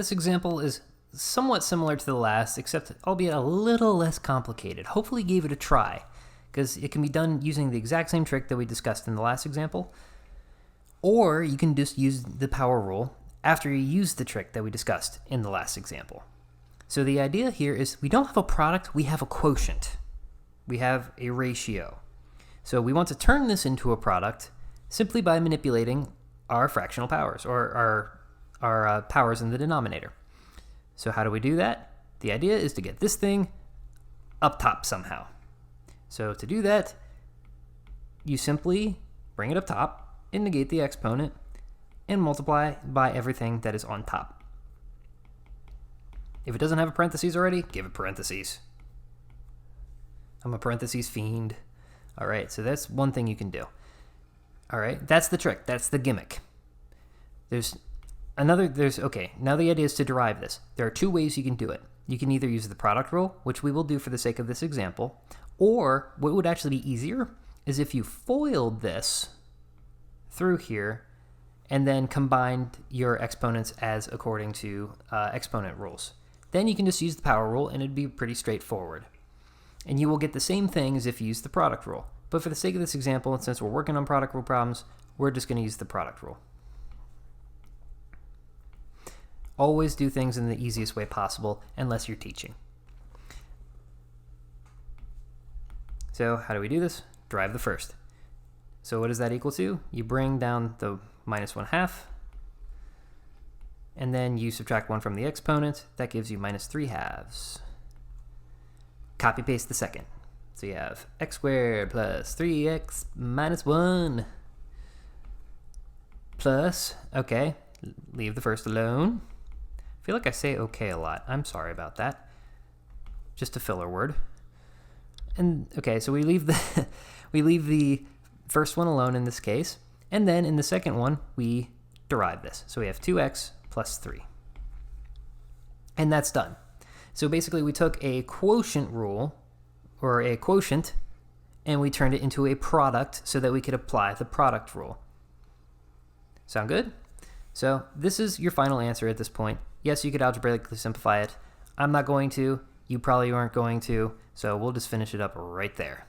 This example is somewhat similar to the last, except albeit a little less complicated. Hopefully gave it a try, because it can be done using the exact same trick that we discussed in the last example, or you can just use the power rule after you use the trick that we discussed in the last example. So the idea here is we don't have a product, we have a quotient. We have a ratio. So we want to turn this into a product simply by manipulating our fractional powers, or our powers in the denominator. So how do we do that? The idea is to get this thing up top somehow. So to do that, you simply bring it up top and negate the exponent and multiply by everything that is on top. If it doesn't have a parentheses already, give it parentheses. I'm a parentheses fiend. All right, so that's one thing you can do. All right, that's the trick. That's the gimmick. Okay, now the idea is to derive this. There are two ways you can do it. You can either use the product rule, which we will do for the sake of this example, or what would actually be easier is if you FOILed this through here and then combined your exponents as according to exponent rules. Then you can just use the power rule and it'd be pretty straightforward. And you will get the same thing as if you use the product rule. But for the sake of this example, and since we're working on product rule problems, we're just going to use the product rule. Always do things in the easiest way possible, unless you're teaching. So how do we do this? Derive the first. So what does that equal to? You bring down the minus 1/2, and then you subtract 1 from the exponent. That gives you minus 3/2. Copy paste the second. So you have x squared plus 3x minus 1 plus, okay, leave the first alone. I feel like I say okay a lot. I'm sorry about that. Just a filler word. And okay, so we leave the first one alone in this case, and then in the second one we derive this. So we have 2x plus 3. And that's done. So basically we took a quotient rule, or a quotient, and we turned it into a product so that we could apply the product rule. Sound good? So this is your final answer at this point. Yes, you could algebraically simplify it. I'm not going to. You probably aren't going to. So we'll just finish it up right there.